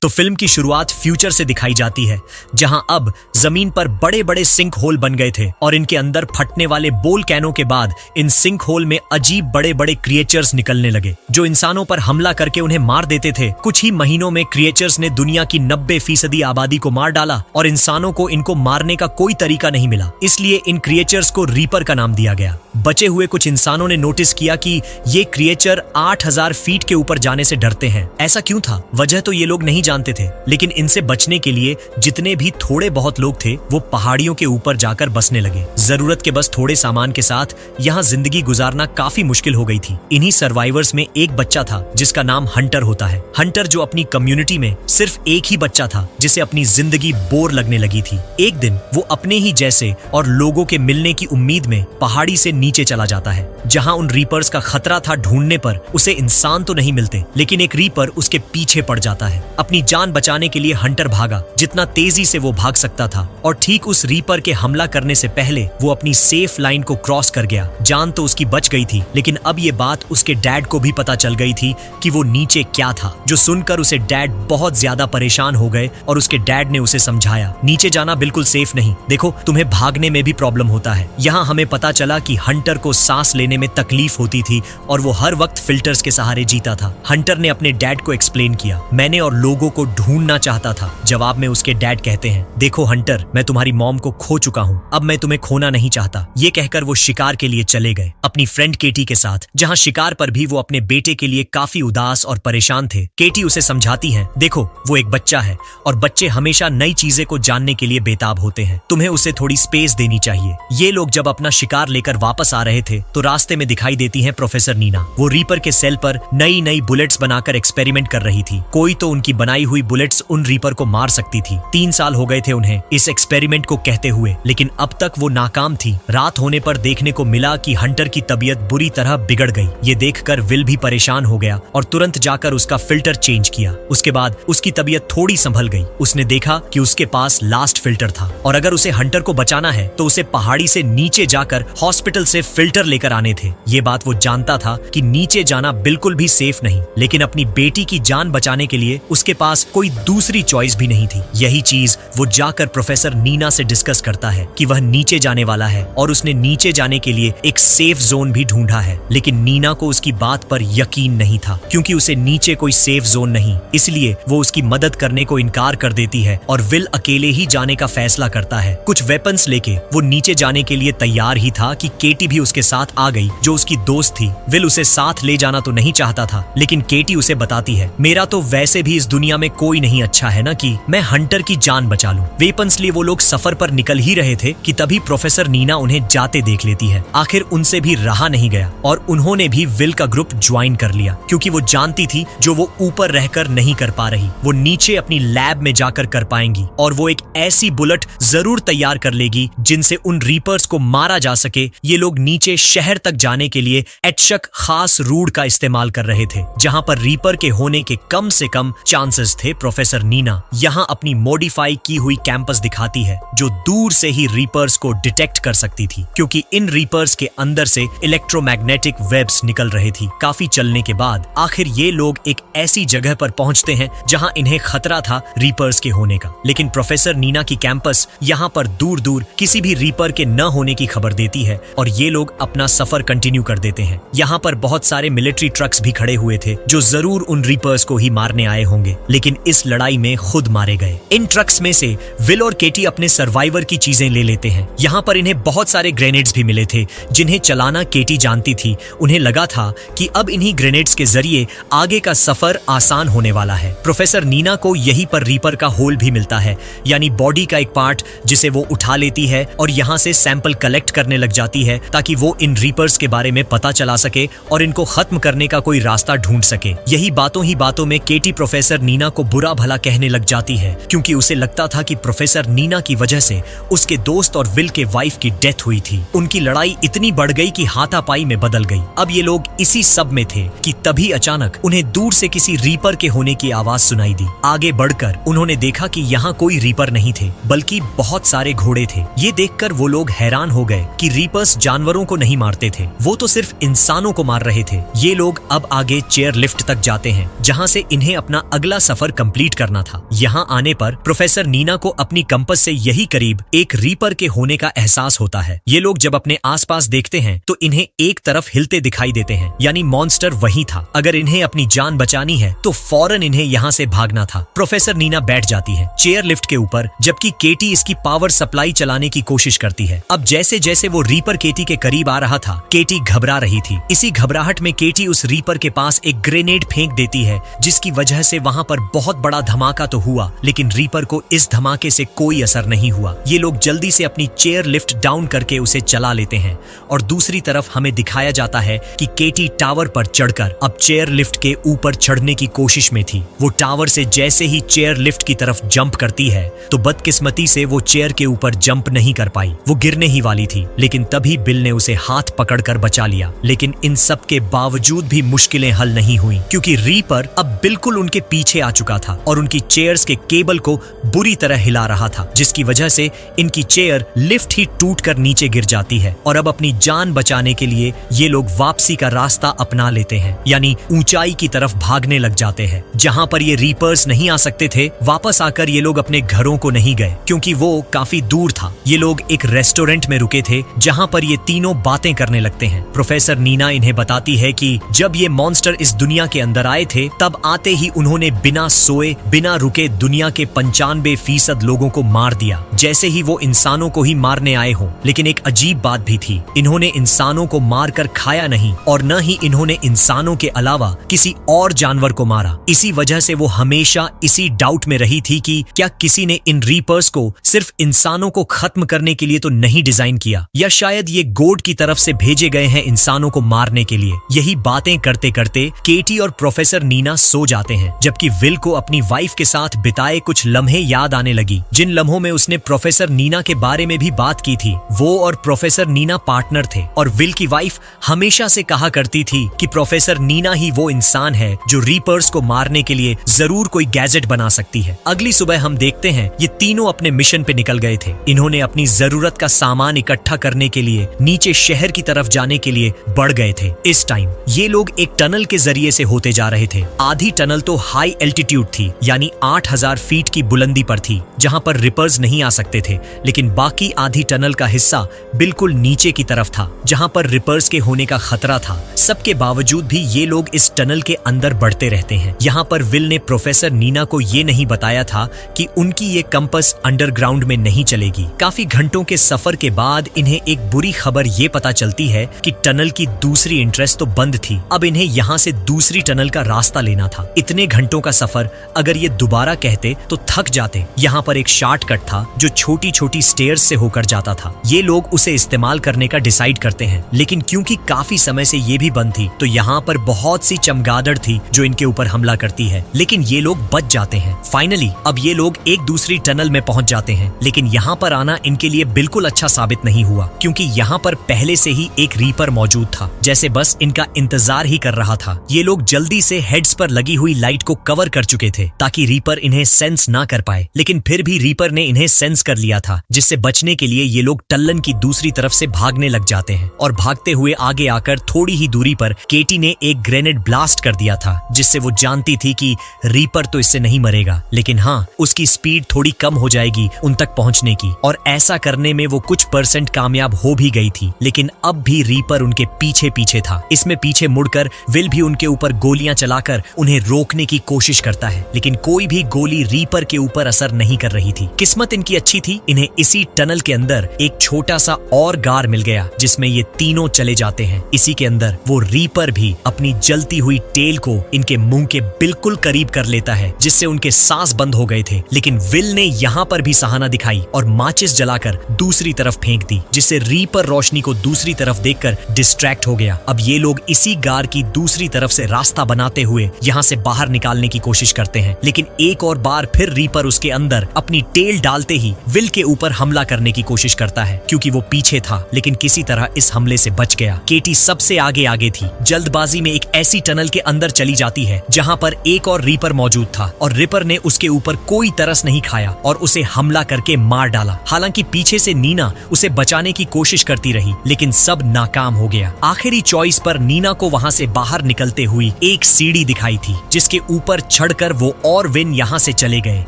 तो फिल्म की शुरुआत फ्यूचर से दिखाई जाती है, जहां अब जमीन पर बड़े बड़े सिंक होल बन गए थे और इनके अंदर फटने वाले बोल कैनों के बाद इन सिंक होल में अजीब बड़े बड़े क्रिएचर्स निकलने लगे जो इंसानों पर हमला करके उन्हें मार देते थे। कुछ ही महीनों में क्रिएचर्स ने दुनिया की 90% आबादी को मार डाला और इंसानों को इनको मारने का कोई तरीका नहीं मिला, इसलिए इन क्रिएचर्स को रीपर का नाम दिया गया। बचे हुए कुछ इंसानों ने नोटिस किया कि ये क्रिएचर 8000 फीट के ऊपर जाने से डरते हैं। ऐसा क्यों था? वजह तो ये लोग नहीं जानते थे, लेकिन इनसे बचने के लिए जितने भी थोड़े बहुत लोग थे वो पहाड़ियों के ऊपर जाकर बसने लगे। जरूरत के बस थोड़े सामान के साथ यहाँ जिंदगी गुजारना काफी मुश्किल हो गई थी। इन्हीं सर्वाइवर्स में एक बच्चा था जिसका नाम हंटर होता है। हंटर जो अपनी कम्युनिटी में सिर्फ एक ही बच्चा था जिसे अपनी जिंदगी बोर लगने लगी थी। एक दिन वो अपने ही जैसे और लोगों के मिलने की उम्मीद में पहाड़ी से नीचे चला जाता है। जहां उन रीपर्स का खतरा था ढूंढने पर उसे इंसान तो नहीं मिलते, लेकिन एक रीपर उसके पीछे पड़ जाता है। अपनी जान बचाने के लिए हंटर भागा जितना तेजी से वो भाग सकता था और ठीक उस रीपर के हमला करने से पहले वो अपनी सेफ लाइन को क्रॉस कर गया। जान तो उसकी बच गई थी, लेकिन अब ये बात उसके डैड को भी पता चल गई थी कि वो नीचे क्या था, जो सुनकर उसे डैड बहुत ज्यादा परेशान हो गए और उसके डैड ने उसे समझाया, नीचे जाना बिल्कुल सेफ नहीं, देखो तुम्हें भागने में भी प्रॉब्लम होता है। यहाँ हमें पता चला कि हंटर को सांस लेने में तकलीफ होती थी और वो हर वक्त फिल्टर्स के सहारे जीता था। हंटर ने अपने डैड को एक्सप्लेन किया, मैंने और लोगों को ढूंढना चाहता था। जवाब में उसके डैड कहते हैं, देखो हंटर, मैं तुम्हारी मॉम को खो चुका हूँ, अब मैं तुम्हें खोना नहीं चाहता। ये कहकर वो शिकार के लिए चले गए अपनी फ्रेंड केटी के साथ, जहाँ शिकार पर भी वो अपने बेटे के लिए काफी उदास और परेशान थे। केटी उसे समझाती है, देखो वो एक बच्चा है और बच्चे हमेशा नई चीजें को जानने के लिए बेताब होते हैं, तुम्हें उसे थोड़ी स्पेस देनी चाहिए। ये लोग जब अपना शिकार लेकर वापस आ रहे थे तो रास्ते में दिखाई देती है प्रोफेसर नीना। वो रीपर के सेल पर नई नई बुलेट्स बनाकर एक्सपेरिमेंट कर रही थी। कोई तो उनकी बनाई हुई बुलेट्स उन रीपर को मार सकती थी। 3 साल हो गए थे उन्हें इस एक्सपेरिमेंट को कहते हुए, लेकिन अब तक वो नाकाम थी। रात होने पर देखने को मिला कि हंटर की तबीयत बुरी तरह बिगड़ गई। ये देखकर विल भी परेशान हो गया और तुरंत जाकर उसका फिल्टर चेंज किया। उसके बाद उसकी तबीयत थोड़ी संभल गई। उसने देखा कि उसके पास लास्ट फिल्टर था और अगर उसे हंटर को बचाना है तो उसे पहाड़ी से नीचे जाकर हॉस्पिटल से फिल्टर लेकर आने थे। ये बात वो जानता था कि नीचे जाना बिल्कुल भी सेफ नहीं, लेकिन अपनी बेटी की जान बचाने के लिए उसके पास कोई दूसरी चॉइस भी नहीं थी। यही चीज वो जाकर प्रोफेसर नीना से डिस्कस करता है कि वह नीचे जाने वाला है और उसने नीचे जाने के लिए एक सेफ जोन भी ढूंढा है। लेकिन नीना को उसकी बात पर यकीन नहीं था, क्योंकि उसे नीचे कोई सेफ जोन नहीं, इसलिए वो उसकी मदद करने को इनकार कर देती है और विल अकेले ही जाने का फैसला करता है। कुछ वेपन्स लेके वो नीचे जाने के लिए तैयार ही था कि केटी भी उसके साथ आ गई, जो उसकी दोस्त थी। विल उसे साथ ले जाना तो नहीं चाहता था, लेकिन केटी उसे बताती है, मेरा तो वैसे भी इस दुनिया में कोई नहीं अच्छा है ना कि मैं हंटर की जान बचा लूं। वेपन्स लिए वो लोग सफर पर निकल ही रहे थे कि तभी प्रोफेसर नीना उन्हें जाते देख लेती है। आखिर उनसे भी रहा नहीं गया और उन्होंने भी विल का ग्रुप ज्वाइन कर लिया, क्योंकि वो जानती थी जो वो ऊपर रहकर नहीं कर पा रही, वो नीचे अपनी लैब में जाकर कर पाएंगी और वो एक ऐसी बुलेट जरूर तैयार कर लेगी जिनसे उन रीपर्स को मारा जा सके। ये लोग नीचे शहर तक जाने के लिए एटशक खास रूट का इस्तेमाल कर रहे थे, जहां पर रीपर के होने के कम से कम चांसेस थे। प्रोफेसर नीना यहां अपनी मॉडिफाई की हुई कैंपस दिखाती है जो दूर से ही रीपर्स को डिटेक्ट कर सकती थी, क्योंकि इन रीपर्स के अंदर से इलेक्ट्रोमैग्नेटिक वेब्स निकल रहे थी। काफी चलने के बाद आखिर ये लोग एक ऐसी जगह पर पहुंचते हैं जहां इन्हें खतरा था रीपर्स के होने का, लेकिन प्रोफेसर नीना की कैंपस यहां पर दूर दूर किसी भी रीपर के न होने की खबर देती है और ये लोग अपना सफर कंटिन्यू कर देते हैं। यहाँ पर बहुत सारे मिलिट्री ट्रक्स भी खड़े हुए थे जो जरूर उन रीपर्स को ही मारने आए होंगे, लेकिन इस लड़ाई में खुद मारे गए। इन ट्रक्स में से विल और केटी अपने सर्वाइवर की चीजें ले लेते हैं। यहाँ पर इन्हें बहुत सारे ग्रेनेड्स भी मिले थे जिन्हें चलाना केटी जानती थी। उन्हें लगा था कि अब इन्हीं ग्रेनेड्स के जरिए आगे का सफर आसान होने वाला है। प्रोफेसर नीना को यहीं पर रीपर का होल भी मिलता है, यानी बॉडी का एक पार्ट जिसे वो उठा लेती है और यहाँ से सैंपल कलेक्ट करने लग जाती है ताकि वो इन रीपर्स के बारे में पता चला सके और इनको खत्म करने का कोई रास्ता ढूंढ सके। यही बातों ही बातों में केटी प्रोफेसर नीना को बुरा भला कहने लग जाती है, क्योंकि उसे लगता था कि प्रोफेसर नीना की वजह से उसके दोस्त और विल के वाइफ की डेथ हुई थी। उनकी लड़ाई इतनी बढ़ गई कि हाथापाई में बदल गई। अब ये लोग इसी सब में थे कि तभी अचानक उन्हें दूर से किसी रीपर के होने की आवाज सुनाई दी। आगे बढ़कर उन्होंने देखा कि यहाँ कोई रीपर नहीं थे, बल्कि बहुत सारे घोड़े थे। ये देखकर वो लोग हैरान हो गए कि रीपर्स जानवरों को नहीं मारते थे, वो तो सिर्फ इंसानों को मार रहे थे। ये लोग अब आगे चेयर लिफ्ट तक जाते हैं, जहाँ से इन्हें अपना अगला सफर कंप्लीट करना था। यहाँ आने पर प्रोफेसर नीना को अपनी कंपास से यही करीब एक रीपर के होने का एहसास होता है। ये लोग जब अपने आसपास देखते हैं तो इन्हें एक तरफ हिलते दिखाई देते हैं, यानी मॉन्स्टर वही था। अगर इन्हें अपनी जान बचानी है तो फौरन इन्हें यहाँ से भागना था। प्रोफेसर नीना बैठ जाती है चेयर लिफ्ट के ऊपर, जबकि केटी इसकी पावर सप्लाई चलाने की कोशिश करती है। अब जैसे जैसे वो रीपर केटी के करीब आ रहा था, केटी घबरा रही थी। इसी घबराहट में केटी उस रीपर के पास एक ग्रेनेड फेंक देती है, जिसकी वजह से वहाँ पर बहुत बड़ा धमाका तो हुआ, लेकिन रीपर को इस धमाके से कोई असर नहीं हुआ। ये लोग जल्दी से अपनी चेयर लिफ्ट डाउन करके उसे चला लेते हैं और दूसरी तरफ हमें दिखाया जाता है कि केटी टावर पर चढ़कर अब चेयर लिफ्ट के ऊपर चढ़ने की कोशिश में थी। वो टावर से जैसे ही चेयर लिफ्ट की तरफ जंप करती है तो बदकिस्मती से वो चेयर के ऊपर जंप नहीं कर पाई। वो गिरने ही वाली थी, लेकिन तभी बिल ने उसे हाथ पकड़कर बचा लिया। लेकिन इन सब के बावजूद भी मुश्किलें हल नहीं हुई, क्योंकि रीपर अब बिल्कुल उनके पीछे आ चुका था और उनकी चेयर्स के केबल को बुरी तरह हिला रहा था, जिसकी वजह से इनकी चेयर लिफ्ट ही टूटकर नीचे गिर जाती है। और अब अपनी जान बचाने के लिए ये लोग वापसी का रास्ता अपना लेते हैं, यानी ऊंचाई की तरफ भागने लग जाते हैं। जहां पर ये रीपर्स नहीं आ सकते थे, वापस आकर ये लोग अपने घरों को नहीं गए, क्योंकि वो काफी दूर था। ये लोग एक रेस्टोरेंट में रुके थे, जहां पर ये तीनों बातें करने लगते हैं। प्रोफेसर नीना इन्हें बताती है कि जब ये मॉन्स्टर इस दुनिया के अंदर आए थे, तब आते ही उन्होंने बिना सोए बिना रुके दुनिया के 95% लोगों को मार दिया, जैसे ही वो इंसानों को ही मारने आए हों। लेकिन एक अजीब बात भी थी, इन्होंने इंसानों को मारकर खाया नहीं और न ही इन्होंने इंसानों के अलावा किसी और जानवर को मारा। इसी वजह से वो हमेशा इसी डाउट में रही थी कि क्या किसी ने इन रीपर्स को सिर्फ इंसानों को खत्म करने के लिए तो नहीं डिजाइन किया, या शायद ये गॉड की तरफ से भेजे गए हैं इंसानों को मारने के लिए। यही बातें करते करते केटी और प्रोफेसर नीना सो जाते हैं, जबकि विल को अपनी वाइफ के साथ बिताए कुछ लम्हे याद आने लगी, जिन लम्हों में उसने प्रोफेसर नीना के बारे में भी बात की थी। वो और प्रोफेसर नीना पार्टनर थे और विल की वाइफ हमेशा से कहा करती थी कि प्रोफेसर नीना ही वो इंसान है जो रीपर्स को मारने के लिए जरूर कोई गैजेट बना सकती है। अगली सुबह हम देखते हैं ये तीनों अपने मिशन पे निकल गए थे। इन्होंने अपनी जरूरत का सामान इकट्ठा करने के लिए नीचे शहर की तरफ जाने के लिए बढ़ गए थे। इस टाइम ये लोग एक टनल के जरिए से होते जा रहे थे। आधी टनल तो हाई एल्टीट्यूड थी, यानी 8000 फीट की बुलंदी पर थी, जहां पर रिपर्स नहीं आ सकते थे। लेकिन बाकी आधी टनल का हिस्सा बिल्कुल नीचे की तरफ था, जहां पर रिपर्स के होने का खतरा था। सबके बावजूद भी ये लोग इस टनल के अंदर बढ़ते रहते हैं। यहाँ पर विल ने प्रोफेसर नीना को ये नहीं बताया था कि उनकी ये कंपास अंडरग्राउंड में नहीं चलेगी। काफी घंटों के सफर के बाद इन्हें एक बुरी खबर ये पता चलती है कि टनल की दूसरी एंट्रेंस तो बंद थी। अब इन्हें यहाँ से दूसरी टनल का रास्ता लेना था। इतने घंटों का सफर अगर ये दोबारा कहते तो थक जाते। यहाँ पर एक शॉर्टकट था जो छोटी छोटी स्टेयर्स से होकर जाता था। ये लोग उसे इस्तेमाल करने का डिसाइड करते हैं, लेकिन क्योंकि काफी समय से ये भी बंद थी तो यहाँ पर बहुत सी चमगादड़ थी जो इनके ऊपर हमला करती है, लेकिन ये लोग बच जाते हैं। फाइनली अब ये लोग एक दूसरी टनल में पहुंच जाते हैं, लेकिन यहाँ पर आना इनके लिए बिल्कुल अच्छा साबित नहीं हुआ, क्योंकि यहाँ पर पहले से ही एक रीपर मौजूद था, जैसे बस इनका इंतजार ही कर रहा था। ये लोग जल्दी से हेड्स पर लगी हुई लाइट को कवर कर चुके थे ताकि रीपर इन्हें सेंस ना कर पाए, लेकिन फिर भी रीपर ने इन्हें सेंस कर लिया था, जिससे बचने के लिए ये लोग टल्लन की दूसरी तरफ से भागने लग जाते हैं। और भागते हुए आगे आकर थोड़ी ही दूरी पर केटी ने एक ग्रेनेड ब्लास्ट कर दिया था, जिससे वो जानती थी कि रीपर तो इससे नहीं मरेगा, लेकिन हाँ, उसकी स्पीड थोड़ी कम हो जाएगी उन तक पहुंचने की। और ऐसा करने में वो कुछ % कामयाब हो भी गई थी, लेकिन अब भी रीपर उनके पीछे पीछे था। इसमें पीछे मुड़कर विल भी उनके ऊपर गोलियां चलाकर उन्हें रोकने की कोशिश करता है, लेकिन कोई भी गोली रीपर के ऊपर असर नहीं कर रही थी। किस्मत इनकी अच्छी थी, इन्हें इसी टनल के अंदर एक छोटा सा और गार मिल गया, जिसमें ये तीनों चले जाते हैं। इसी के अंदर वो रीपर भी अपनी जलती हुई टेल को इनके मुंह के बिल्कुल करीब कर लेता है, जिससे उनके सांस बंद हो गए थे। लेकिन विल ने यहाँ पर भी सहाना दिखाई और माचिस जलाकर दूसरी तरफ फेंक दी, जिससे रीपर रोशनी को दूसरी तरफ देखकर डिस्ट्रैक्ट हो गया। अब ये लोग इसी गार की दूसरी तरफ से रास्ता बनाते हुए यहाँ से बाहर निकालने की कोशिश करते हैं, लेकिन एक और बार फिर रीपर उसके अंदर अपनी टेल डालते ही विल के ऊपर हमला करने की कोशिश करता है, क्योंकि वो पीछे था, लेकिन किसी तरह इस हमले से बच गया। केटी सबसे आगे आगे थी, जल्दबाजी में एक ऐसी टनल के अंदर चली जाती है जहाँ पर एक और रीपर मौजूद था, और रिपर ने उसके ऊपर कोई तरस नहीं खाया और उसे हमला करके मार डाला। हालांकि पीछे से नीना उसे बचाने की कोशिश करती रही, लेकिन सब नाकाम हो गया। आखिरी चॉइस पर नीना को वहाँ से बाहर निकलते हुई एक सीढ़ी दिखाई थी, जिसके ऊपर चढ़कर वो और विन यहाँ से चले गए,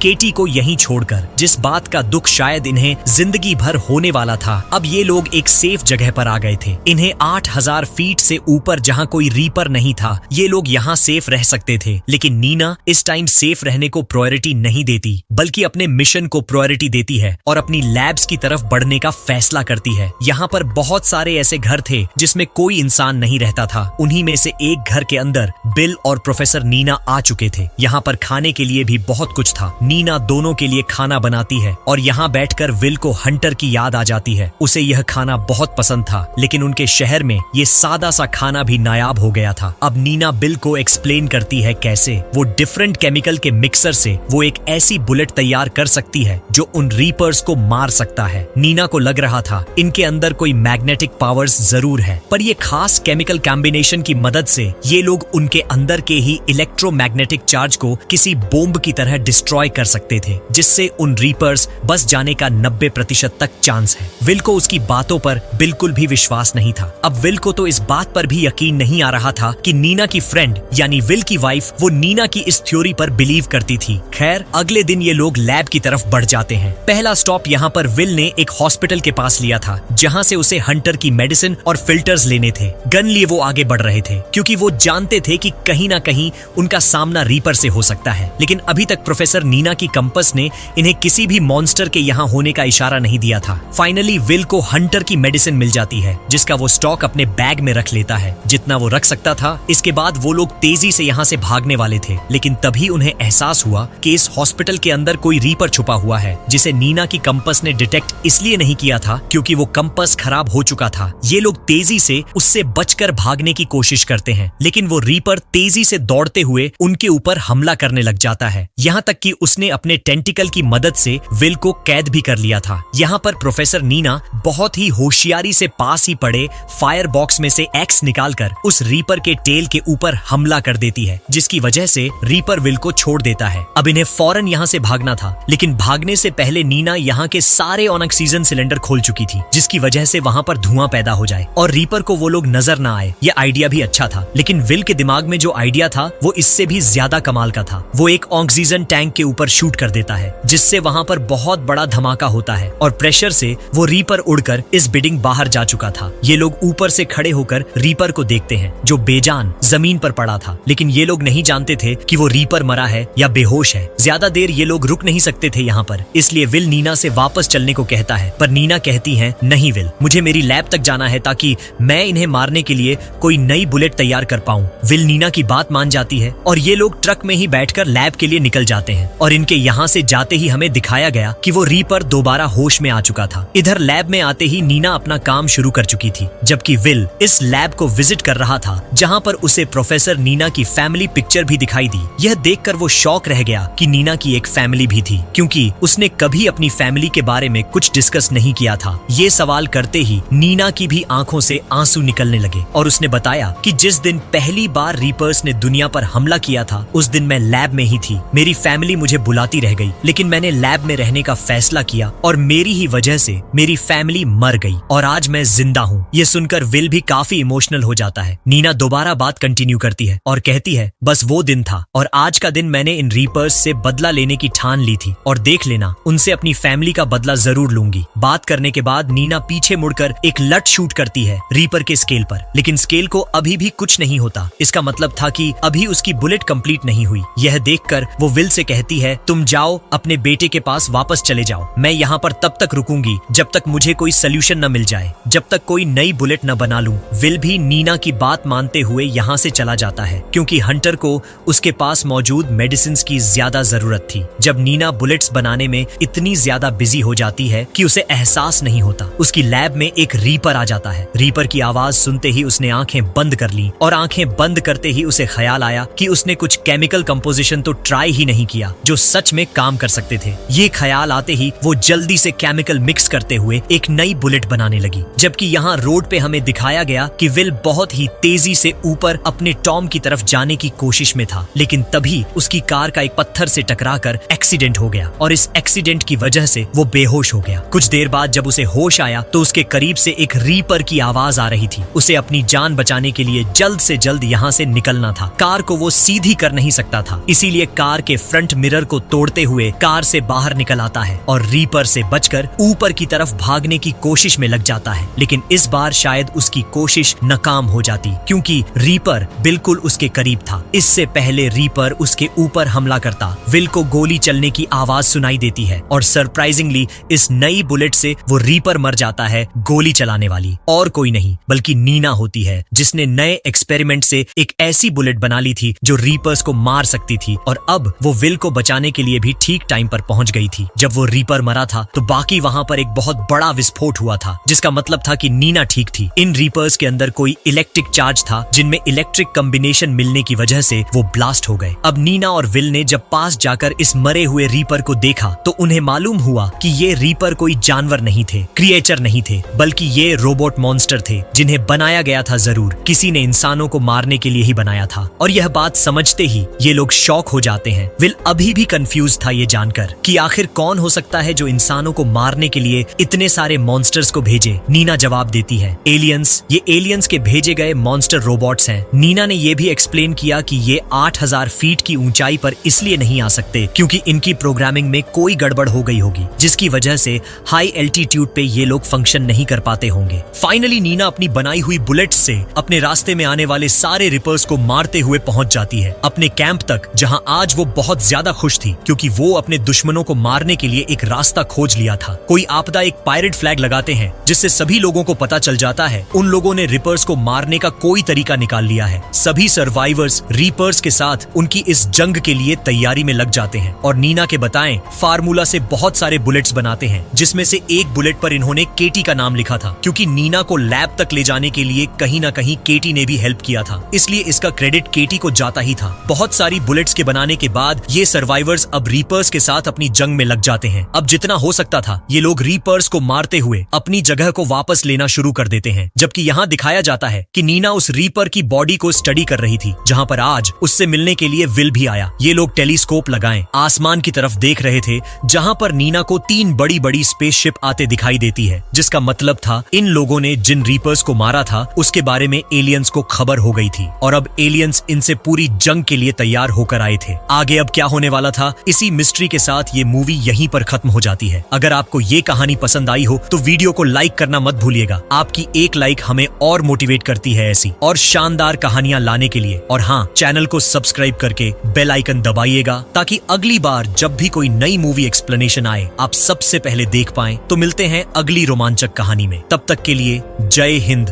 केटी को यहीं छोड़कर, जिस बात का दुख शायद इन्हें जिंदगी भर होने वाला था। अब ये लोग एक सेफ जगह पर आ गए थे। इन्हें 8000 फीट से ऊपर, जहाँ कोई रीपर नहीं था, ये लोग यहाँ सेफ रह सकते थे। लेकिन नीना इस टाइम सेफ रहने को प्रायोरिटी नहीं देती, बल्कि अपने मिशन को प्रायोरिटी देती है और अपनी लैब्स की तरफ बढ़ने का फैसला करती है। यहाँ पर बहुत सारे ऐसे घर थे जिसमें कोई इंसान नहीं रहता था। उन्हीं में से एक घर के अंदर बिल और प्रोफेसर नीना आ चुके थे। यहाँ पर खाने के लिए भी बहुत कुछ था। नीना दोनों के लिए खाना बनाती है और यहाँ बैठकर विल को हंटर की याद आ जाती है। उसे यह खाना बहुत पसंद था, लेकिन उनके शहर में ये सादा सा खाना भी नायाब हो गया था। अब नीना बिल को एक्सप्लेन करती है कैसे वो डिफरेंट केमिकल के मिक्सर से वो एक ऐसी बुलेट तैयार कर सकती है जो उन रीपर्स को मार सकता है। नीना को लग रहा था इनके अंदर कोई मैग्नेटिक पावर्स जरूर है, पर ये खास केमिकल कॉम्बिनेशन की मदद से ये लोग उनके अंदर के ही इलेक्ट्रोमैग्नेटिक चार्ज को किसी बॉम्ब की तरह डिस्ट्रॉय कर सकते थे, जिससे उन रीपर्स बस जाने का 90% तक चांस है। विल को उसकी बातों पर बिल्कुल भी विश्वास नहीं था। अब विल को तो इस बात पर भी यकीन नहीं आ रहा था कि नीना की फ्रेंड यानी विल की वाइफ वो नीना की इस थ्योरी पर बिलीव करती थी। खैर, अगले दिन ये लोग लैब की तरफ बढ़ जाते हैं। पहला स्टॉप यहाँ पर विल ने एक हॉस्पिटल के पास लिया था, जहाँ से उसे हंटर की मेडिसिन और फिल्टर्स लेने थे। गन लिए वो आगे बढ़ रहे थे, क्योंकि वो जानते थे कि कहीं ना कहीं उनका सामना रीपर से हो सकता है। लेकिन अभी तक प्रोफेसर नीना की कंपस ने इन्हें किसी भी मॉन्स्टर के यहाँ होने का इशारा नहीं दिया था। फाइनली विल को हंटर की मेडिसिन मिल जाती है, जिसका वो स्टॉक अपने बैग में रख लेता है, जितना वो रख सकता था। इसके बाद वो लोग तेजी से यहाँ से भागने वाले थे, लेकिन तभी उन्हें एहसास हुआ कि इस हॉस्पिटल के अंदर कोई रीपर छुपा हुआ है, जिसे नीना की कंपस ने डिटेक्ट इसलिए नहीं किया था क्योंकि वो कंपस खराब हो चुका था। ये लोग तेजी से उससे बचकर भागने की कोशिश करते हैं, लेकिन वो रीपर तेजी से दौड़ते हुए उनके ऊपर हमला करने लग जाता है। यहाँ तक कि उसने अपने टेंटिकल की मदद से विल को कैद भी कर लिया था। यहाँ पर प्रोफेसर नीना बहुत ही होशियारी से पास ही पड़े फायर बॉक्स में से एक्स निकालकर उस रीपर के टेल के ऊपर हमला कर देती है, जिसकी वजह से रीपर विल को छोड़ देता है। अब इन्हें फौरन यहाँ से भागना था, लेकिन भागने से पहले नीना यहाँ के सारे ऑक्सीजन सिलेंडर खोल चुकी थी, जिसकी वजह से वहाँ पर धुआं पैदा हो जाए और रीपर को वो लोग नजर ना आए। ये आइडिया भी अच्छा था, लेकिन विल के दिमाग में जो आइडिया था वो इससे भी ज्यादा कमाल का था। वो एक ऑक्सीजन टैंक के ऊपर शूट कर देता है, जिससे वहाँ पर बहुत बड़ा धमाका होता है और प्रेशर से वो रीपर उड़कर इस बिल्डिंग बाहर जा चुका था। ये लोग ऊपर से खड़े होकर रीपर को देखते हैं, जो बेजान जमीन पर पड़ा था, लेकिन ये लोग नहीं जानते थे कि वो रीपर मरा है या बेहोश है। ज्यादा देर ये लोग रुक नहीं सकते थे यहाँ पर, इसलिए विल नीना से वापस चलने को कहता है, पर नीना कहती है, नहीं विल, मुझे मेरी लैब तक जाना है ताकि मैं इन्हें मारने के लिए कोई नई बुलेट तैयार कर पाऊं। विल नीना की बात मान जाती है और ये लोग ट्रक में ही बैठकर लैब के लिए निकल जाते हैं। और इनके यहाँ से जाते ही हमें दिखाया गया कि वो रीपर दोबारा होश में आ चुका था। इधर लैब में आते ही नीना अपना काम शुरू कर चुकी थी, जबकि विल इस लैब को विजिट कर रहा था, जहाँ पर उसे प्रोफेसर नीना की फैमिली पिक्चर भी दिखाई दी। यह देखकर वो शॉक रह गया कि नीना की एक फैमिली भी थी, क्योंकि उसने कभी अपनी फैमिली के बारे में कुछ डिस्कस नहीं किया था। ये सवाल करते ही नीना की भी आंखों से आंसू निकलने लगे और उसने बताया कि जिस दिन पहली बार रीपर्स ने दुनिया पर हमला किया था, उस दिन मैं लैब में ही थी। मेरी फैमिली मुझे बुलाती रह गई, लेकिन मैंने लैब में रहने का फैसला किया और मेरी ही वजह से मेरी फैमिली मर गई और आज मैं जिंदा हूँ। ये सुनकर विल भी काफी इमोशनल हो जाता है। नीना दोबारा बात कंटिन्यू करती है और कहती है, बस वो दिन था और आज का दिन मैंने इन रीपर्स से बदला लेने की ठान ली थी और देख लेना, उनसे अपनी फैमिली का बदला जरूर लूंगी। बात करने के बाद नीना पीछे मुड़कर एक लट शूट करती है रीपर के स्केल पर, लेकिन स्केल को अभी भी कुछ नहीं होता। इसका मतलब था कि अभी उसकी बुलेट कंप्लीट नहीं हुई। यह देखकर वो विल से कहती है, तुम जाओ अपने बेटे के पास वापस चले जाओ, मैं यहाँ पर तब तक रुकूंगी जब तक मुझे कोई सोल्यूशन न मिल जाए, जब तक कोई नई बुलेट न बना लूं। विल भी नीना की बात मानते हुए यहाँ से चला जाता है, क्योंकि हंटर को उसके पास मौजूद मेडिसिन की ज्यादा जरूरत थी। जब नीना बुलेट्स बनाने में इतनी ज्यादा बिजी हो जाती है कि उसे एहसास नहीं होता, उसकी लैब में एक रीपर आ जाता है। रीपर की आवाज सुनते ही उसने आंखें बंद कर ली और आंखें बंद करते ही उसे ख्याल आया कि उसने कुछ केमिकल कंपोजिशन तो ट्राई ही नहीं किया जो सच में काम कर सकते थे। ये ख्याल आते ही वो जल्दी से केमिकल मिक्स करते हुए एक नई बुलेट बनाने लगी। जबकि यहाँ रोड पे हमें दिखाया गया कि विल बहुत ही तेजी से ऊपर अपने टॉम की तरफ जाने की कोशिश में था, लेकिन तभी उसकी कार का एक पत्थर से टकराकर एक्सीडेंट हो गया और इस एक्सीडेंट की वजह से वो बेहोश हो गया। कुछ देर बाद जब उसे होश आया तो उसके करीब से एक रीपर की आवाज आ रही थी। उसे अपनी जान बचाने के लिए जल्द से जल्द यहाँ से निकलना था। कार को वो सीधी कर नहीं सकता था, इसीलिए कार के फ्रंट मिरर को तोड़ते हुए कार से बाहर निकल आता है और रीपर से बचकर ऊपर की तरफ भागने की कोशिश में लग जाता है। लेकिन इस बार शायद उसकी कोशिश नाकाम हो जाती, क्योंकि रीपर बिल्कुल उसके करीब था। इससे पहले रीपर उसके ऊपर हमला करता, विल को गोली चलने की आवाज सुनाई देती है और सरप्राइजिंगली इस नई बुलेट से वो रीपर मर जाता है। गोली चलाने वाली और कोई नहीं बल्कि नीना होती है, जिसने नए एक्सपेरिमेंट से एक ऐसी बुलेट बना ली थी जो रीपर्स को मार सकती थी। और अब वो विल को बचाने के लिए भी ठीक टाइम पर पहुंच गई थी। जब वो रीपर मरा था तो बाकी वहां पर एक बहुत बड़ा विस्फोट हुआ था, जिसका मतलब था कि नीना ठीक थी। इन रीपर्स के अंदर कोई इलेक्ट्रिक चार्ज था, जिनमें इलेक्ट्रिक कॉम्बिनेशन मिलने की वजह से वो ब्लास्ट हो गए। अब नीना और विल ने जब पास जाकर इस मरे हुए रीपर को देखा तो उन्हें मालूम हुआ कि ये रीपर कोई जानवर नहीं थे, क्रिएचर नहीं थे, बल्कि ये रोबोट मॉन्स्टर थे, जिन्हें बनाया गया था जरूर, किसी ने इंसानों को मारने के लिए ही बनाया था। और यह बात समझते ही ये लोग शॉक हो जाते हैं। विल अभी भी कंफ्यूज था ये जानकर कि आखिर कौन हो सकता है जो इंसानों को मारने के लिए इतने सारे मॉन्स्टर्स को भेजे। नीना जवाब देती है, एलियंस। ये एलियंस के भेजे गए मॉन्स्टर रोबोट्स हैं। नीना ने यह भी एक्सप्लेन किया कि ये 8000 फीट की ऊंचाई पर इसलिए नहीं आ सकते क्योंकि इनकी प्रोग्रामिंग में कोई गड़बड़ हो गई होगी, जिसकी वजह से हाई एल्टीट्यूड पे ये लोग फंक्शन नहीं कर पाते होंगे। फाइनली नीना अपनी बनाई हुई बुलेट से अपने रास्ते में आने वाले सारे रिपर्स को मारते हुए पहुंच जाती है अपने कैंप तक, जहां आज वो बहुत ज्यादा खुश थी क्योंकि वो अपने दुश्मनों को मारने के लिए एक रास्ता खोज लिया था। कोई आपदा एक पायरेट फ्लैग लगाते हैं, जिससे सभी लोगों को पता चल जाता है उन लोगों ने रिपर्स को मारने का कोई तरीका निकाल लिया है। सभी सर्वाइवर्स रीपर्स के साथ उनकी इस जंग के लिए तैयारी में लग जाते हैं और नीना के बताएं फार्मूला से बहुत सारे बुलेट्स बनाते हैं, जिसमें से एक बुलेट पर इन्होंने केटी का नाम लिखा था, क्योंकि नीना को लैब तक ले जाने के लिए कहीं ना कहीं केटी ने भी हेल्प किया था, इसलिए इसका क्रेडिट केटी को जाता ही था। बहुत सारी बुलेट्स के बनाने के बाद ये सर्वाइवर्स अब रीपर्स के साथ अपनी जंग में लग जाते हैं। अब जितना हो सकता था ये लोग रीपर्स को मारते हुए अपनी जगह को वापस लेना शुरू कर देते हैं, जबकि यहाँ दिखाया जाता है कि नीना उस रीपर की बॉडी को स्टडी कर रही थी, जहाँ पर आज उससे मिलने के लिए विल भी आया। ये लोग टेलीस्कोप लगाए आसमान की तरफ देख रहे थे, जहाँ पर नीना को 3 बड़ी बड़ी स्पेसशिप आते दिखाई देती है, जिसका मतलब था इन लोगों ने जिन रीपर्स को मारा था उसके बारे में एलियंस को खबर हो गई थी और अब एलियंस इनसे पूरी जंग के लिए तैयार होकर आए थे। आगे अब क्या होने वाला था, इसी मिस्ट्री के साथ ये मूवी यहीं पर खत्म हो जाती है। अगर आपको ये कहानी पसंद आई हो तो वीडियो को लाइक करना मत भूलिएगा। आपकी एक लाइक हमें और मोटिवेट करती है ऐसी और शानदार कहानियां लाने के लिए। और हाँ, चैनल को सब्सक्राइब करके बेल आइकन दबाइएगा ताकि अगली बार जब भी कोई नई मूवी एक्सप्लेनेशन आए आप सबसे पहले देख पाएं। तो मिलते हैं अगली रोमांचक कहानी में, तब तक के लिए जय हिंद।